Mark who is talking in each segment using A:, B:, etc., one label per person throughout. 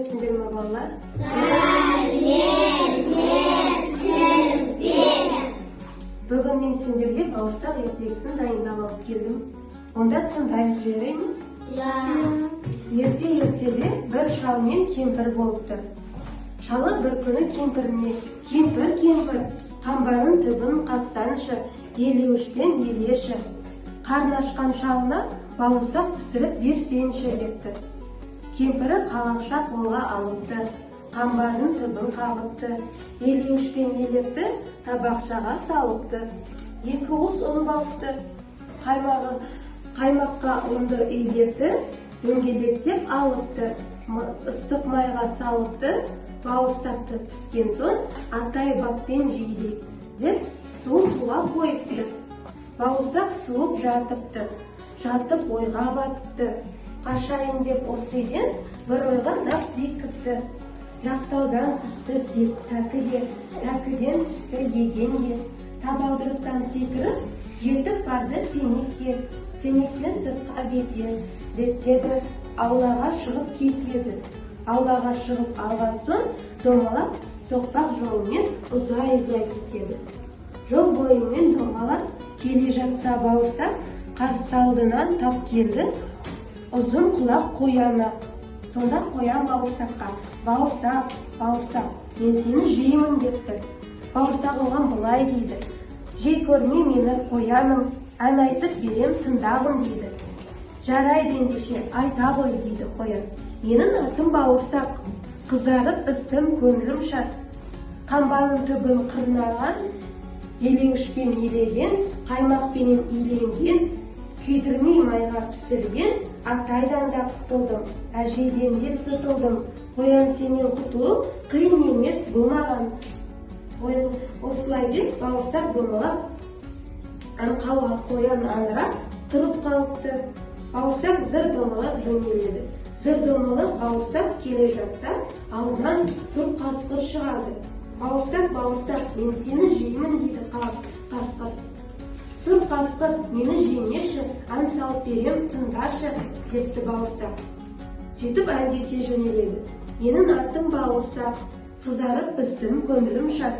A: Сендерме балалар? Бүгін мен сендерге бауырсақ ертегісін дайындап алып келдім. Онда тыңдайық жіберейін? Ерте-ертеде бір шал мен кемпір болыпты. Шалы бір күні кемпіріне: кемпір, қамбаның түбін қақсаңшы, елеуішпен елеші. Қарны ашқан шалына бауырсақ пісіріп берсеңші депті. Кемпірі қалақша қолға алыпты, қамбаның түбін қағыпты, елеуішпен елепті, табақшаға салыпты. Екі уыс ұн бапты, қаймаққа ұнды илепті, дөңгелектеп алыпты, ыстық майға салыпты. Бауырсақты піскен соң атай баппен жейдек деп суытуға қойыпты. Бауырсақ суып жатыпты, жатып ойға батыпты. Қашайын деп осы үйден бір ойға нақ бекіпті. Жақтаудан түсті сәкіге, сәкіден түсті еденге. Табалдырықтан секіріп, жетіп барды сенекке. Сенектен сыртқа беттеді, аулаға шығып кетеді. Аулаға шығып алған соң домалап соқпақ жолымен ұзай-ұзай кетеді. Жол бойымен домалап келе жатса бауырсақ қарсы алдынан тап келді. Ұзын құлақ қояны. Сонда қоян бауырсаққа: бауырсақ, мен сені жеймін депті. Бауырсақ оған былай дейді: жей көрме мені қояным, ән айтып берем тыңдағын дейді. Жарайды ендеше айта ғой дейді қоян: менің атым бауырсақ, қызарып пістім көңілім шат. Қамбаның түбін қырнаған, елеуішпен елеген, қаймақпенен иленген, күйдірмей майға пісірген, атайдан да құтылдым, әжейден де сытылдым. Қоян сенен құтылу қиын емес болмаған. Осылай деп бауырсақ домалап, аңқауға қоян аңырап тұрып қалыпты. Бауырсақ зыр домалап жөнеледі. Зыр домалап бауырсақ келе жатса, алдынан сұр қасқыр шығады. Бауырсақ, мен сені жеймін дейді қасқыр. Сұр қасқыр, мені жемеші, ән салып берем тыңдашы депті бауырсақ. Сөйтіп әндете жөнеледі: менің атым бауырсақ, қызарып пістім көңілім шат.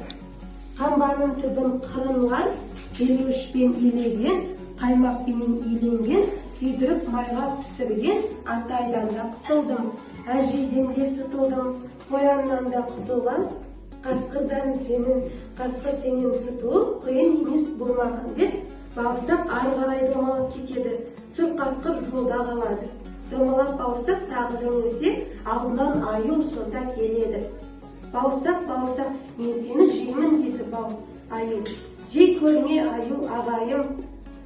A: Қамбаның түбін қырынған, елеуішпен илеген, қаймақпенен иленген, күйдіріп майға пісірген, атайдан да құтылдым, әжейден де сытылдым. Қояннан да құтылған, қасқыр сенен сытылу қиын емес болмаған деп бауырсақ ары қарай домалап кетеді. Сұр қасқыр жолда қалады. Домалап бауырсақ тағы жөнелсе, алдынан аю сонда келеді. Бауырсақ, мен сені жеймін дейді аю. Жей көрме аю ағайым,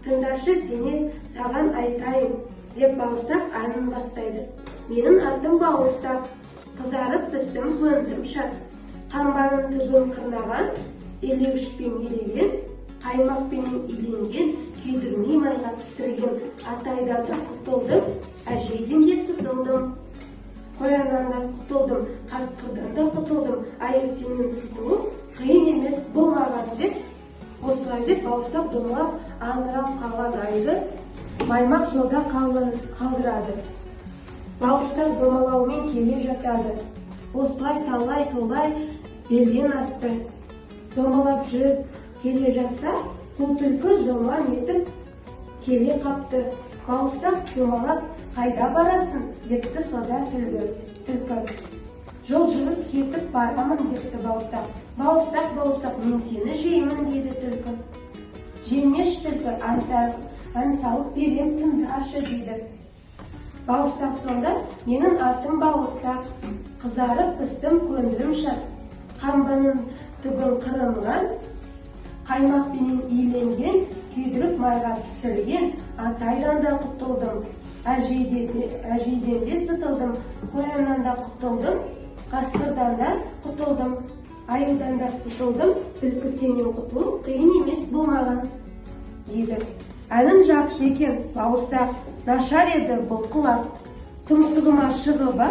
A: тыңдашы сені саған айтайын деп бауырсақ әнін бастайды: менің атым бауырсақ, қызарып пістім көңілім шат. Қамбаның түбін қырнаған, елеуішпен елеген, қаймақпенен иленген, күйдірмей майға пісірген, атайдан да құтылдым, әжейден де сытылдым. Қояннан да құтылдым, қасқырдан да құтылдым, аю сенен сытылу қиын емес болмаған деп, осылай деп бауырсақ домалап аңырап қалған айды маймақ жолда қалдырады. Бауырсақ домалаумен келе жатады. Осылай талай белден асты. Домалап жүріп келе жатса, қу түлкі жылман етіп келе қапты. Бауырсақ домалап қайда барасың депті сода түлкі. Жол жүріп кетіп барамын депті бауырсақ. Бауырсақ, мен сені жеймін дейді түлкі. Жемеш түлкі, ән салып берем тыңдашы дейді. Бауырсақ сонда: менің атым бауырсақ, қызарып пістім көңілім шат. Қамбаның түбін қырынған, қаймақпенен иленген, күйдіріп майға пісірген, атайдан да құтылдым, әжейден де сытылдым. Қояннан да құтылдым, қасқырдан да құтылдым, аюдан да сытылдым. Түлкі сенен құтылу қиын емес болмаған дейді. Әнін жақсы екен бауырсақ, нашар еді бұл құлақ. Тұмсығыма шығып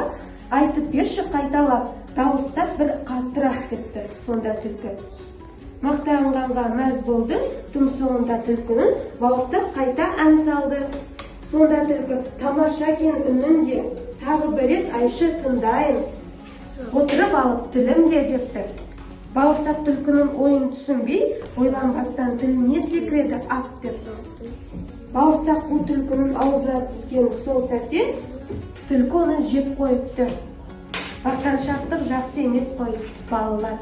A: айтып берші қайталап, дауыстап бір қаттырақ депті сонда түлкі. Мақтанғанға мәз болды тұмсығында түлкінің, бауырсақ қайта ән салды. Сонда түлкі: тамаша екен үнінде, тағы бір рет айшы тыңдайын. отырып алып тілімде депті. Бауырсақ түлкінің ойын түсінбей, ойланбастан тіліне секіреді ат деп. Бауырсақ бұл түлкінің аузына түскен сол сәтте түлкі оны жеп қойыпты. Мақтаншақтық жақсы емес қой, балалар,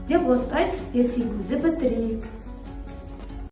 A: деп осылай ертегімізді бітірейік.